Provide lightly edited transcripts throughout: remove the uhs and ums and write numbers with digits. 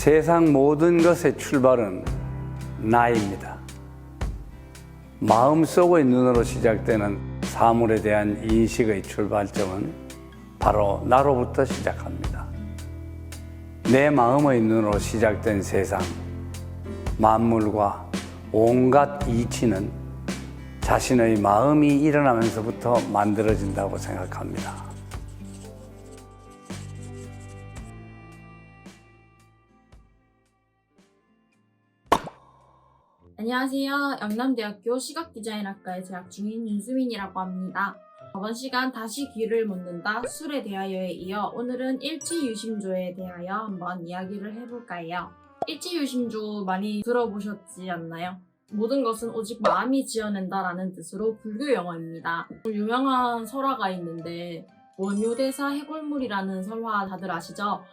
세상 모든 것의 출발은 나입니다. 마음속의 눈으로 시작되는 사물에 대한 인식의 출발점은 바로 나로부터 시작합니다. 내 마음의 눈으로 시작된 세상, 만물과 온갖 이치는 자신의 마음이 일어나면서부터 만들어진다고 생각합니다. 안녕하세요. 영남대학교 시각디자인학과에 재학 중인 윤수민이라고 합니다. 저번 시간 다시 귀를 묻는다 술에 대하여에 이어 오늘은 일치유심조에 대하여 한번 이야기를 해볼까요? 일치유심조 많이 들어보셨지 않나요? 모든 것은 오직 마음이 지어낸다라는 뜻으로 불교 용어입니다. 유명한 설화가 있는데 원효대사 해골물이라는 설화 다들 아시죠?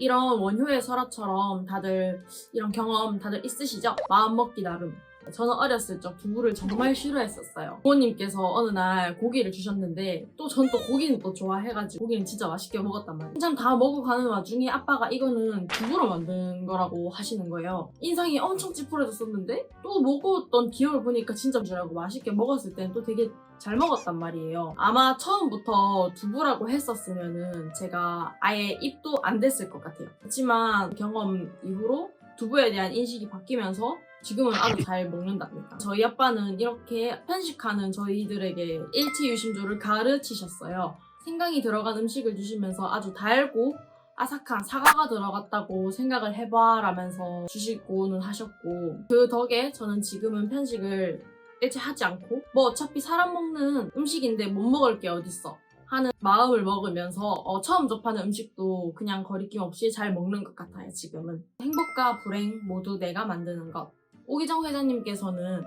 이런 원효의 설화처럼 다들 이런 경험 다들 있으시죠? 마음먹기 나름. 저는 어렸을 적 두부를 정말 싫어했었어요. 부모님께서 어느 날 고기를 주셨는데 또 전 또 고기는 또 좋아해가지고 고기는 진짜 맛있게 먹었단 말이에요. 한참 다 먹어가는 와중에 아빠가 이거는 두부로 만든 거라고 하시는 거예요. 인상이 엄청 찌푸려졌었는데 또 먹었던 기억을 보니까 진짜 줄 알고 맛있게 먹었을 때는 또 되게 잘 먹었단 말이에요. 아마 처음부터 두부라고 했었으면은 제가 아예 입도 안 댔을 것 같아요. 그렇지만 경험 이후로 두부에 대한 인식이 바뀌면서 지금은 아주 잘 먹는답니다. 저희 아빠는 이렇게 편식하는 저희들에게 일치유심조를 가르치셨어요. 생강이 들어간 음식을 주시면서 아주 달고 아삭한 사과가 들어갔다고 생각을 해봐 라면서 주시고는 하셨고, 그 덕에 저는 지금은 편식을 일체 하지 않고 뭐 어차피 사람 먹는 음식인데 못 먹을 게 어딨어 하는 마음을 먹으면서 처음 접하는 음식도 그냥 거리낌 없이 잘 먹는 것 같아요. 지금은 행복과 불행 모두 내가 만드는 것. 오기정 회장님께서는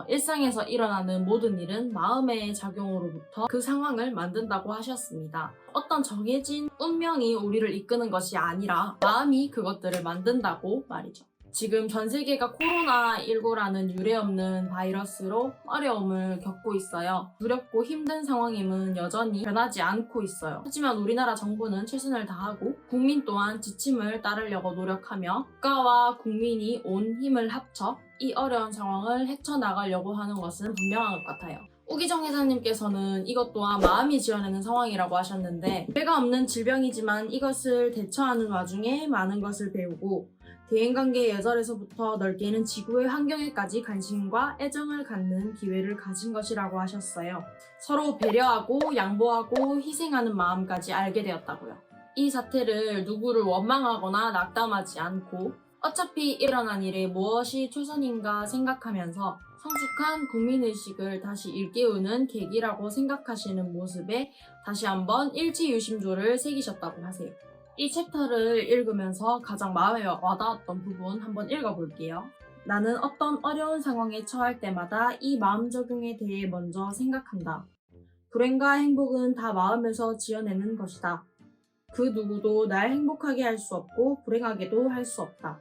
일상에서 일어나는 모든 일은 마음의 작용으로부터 그 상황을 만든다고 하셨습니다. 어떤 정해진 운명이 우리를 이끄는 것이 아니라 마음이 그것들을 만든다고 말이죠. 지금 전 세계가 코로나19라는 유례없는 바이러스로 어려움을 겪고 있어요. 두렵고 힘든 상황임은 여전히 변하지 않고 있어요. 하지만 우리나라 정부는 최선을 다하고 국민 또한 지침을 따르려고 노력하며 국가와 국민이 온 힘을 합쳐 이 어려운 상황을 헤쳐나가려고 하는 것은 분명한 것 같아요. 오기정 회사님께서는 이것 또한 마음이 지어내는 상황이라고 하셨는데, 죄가 없는 질병이지만 이것을 대처하는 와중에 많은 것을 배우고 대인관계 예절에서부터 넓게는 지구의 환경에까지 관심과 애정을 갖는 기회를 가진 것이라고 하셨어요. 서로 배려하고 양보하고 희생하는 마음까지 알게 되었다고요. 이 사태를 누구를 원망하거나 낙담하지 않고 어차피 일어난 일에 무엇이 최선인가 생각하면서 성숙한 국민의식을 다시 일깨우는 계기라고 생각하시는 모습에 다시 한번 일치유심조를 새기셨다고 하세요. 이 챕터를 읽으면서 가장 마음에 와닿았던 부분 한번 읽어볼게요. 나는 어떤 어려운 상황에 처할 때마다 이 마음 적용에 대해 먼저 생각한다. 불행과 행복은 다 마음에서 지어내는 것이다. 그 누구도 날 행복하게 할 수 없고 불행하게도 할 수 없다.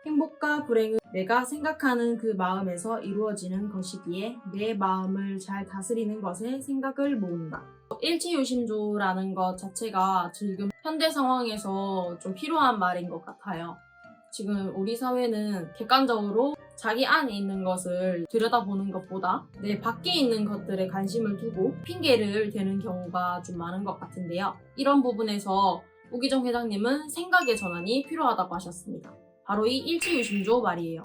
행복과 불행은 내가 생각하는 그 마음에서 이루어지는 것이기에 내 마음을 잘 다스리는 것에 생각을 모은다. 일치유심조라는 것 자체가 지금 현대 상황에서 좀 필요한 말인 것 같아요. 지금 우리 사회는 객관적으로 자기 안에 있는 것을 들여다보는 것보다 내 밖에 있는 것들에 관심을 두고 핑계를 대는 경우가 좀 많은 것 같은데요. 이런 부분에서 오기정 회장님은 생각의 전환이 필요하다고 하셨습니다. 바로 이 일치유심조 말이에요.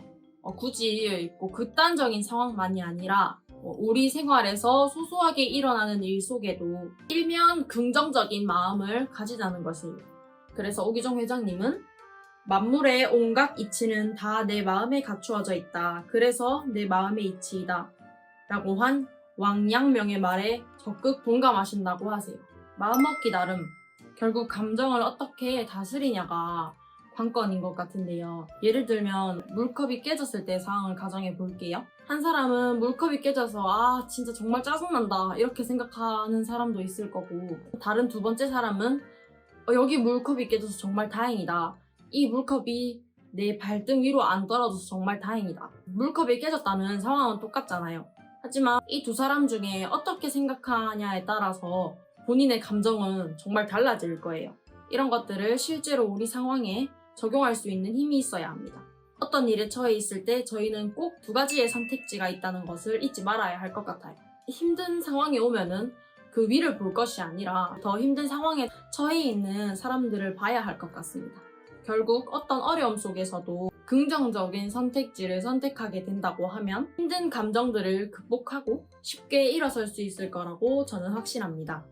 굳이 극단적인 상황만이 아니라 우리 생활에서 소소하게 일어나는 일 속에도 일면 긍정적인 마음을 가지자는 것이에요. 그래서 오기정 회장님은 만물의 온갖 이치는 다 내 마음에 갖추어져 있다. 그래서 내 마음의 이치이다. 라고 한 왕양명의 말에 적극 동감하신다고 하세요. 마음먹기 나름, 결국 감정을 어떻게 다스리냐가 관건인 것 같은데요. 예를 들면 물컵이 깨졌을 때 상황을 가정해 볼게요. 한 사람은 물컵이 깨져서 진짜 정말 짜증난다 이렇게 생각하는 사람도 있을 거고, 다른 두 번째 사람은 여기 물컵이 깨져서 정말 다행이다. 이 물컵이 내 발등 위로 안 떨어져서 정말 다행이다. 물컵이 깨졌다는 상황은 똑같잖아요. 하지만 이 두 사람 중에 어떻게 생각하냐에 따라서 본인의 감정은 정말 달라질 거예요. 이런 것들을 실제로 우리 상황에 적용할 수 있는 힘이 있어야 합니다. 어떤 일에 처해 있을 때 저희는 꼭 두 가지의 선택지가 있다는 것을 잊지 말아야 할 것 같아요. 힘든 상황이 오면은 그 위를 볼 것이 아니라 더 힘든 상황에 처해 있는 사람들을 봐야 할 것 같습니다. 결국 어떤 어려움 속에서도 긍정적인 선택지를 선택하게 된다고 하면 힘든 감정들을 극복하고 쉽게 일어설 수 있을 거라고 저는 확신합니다.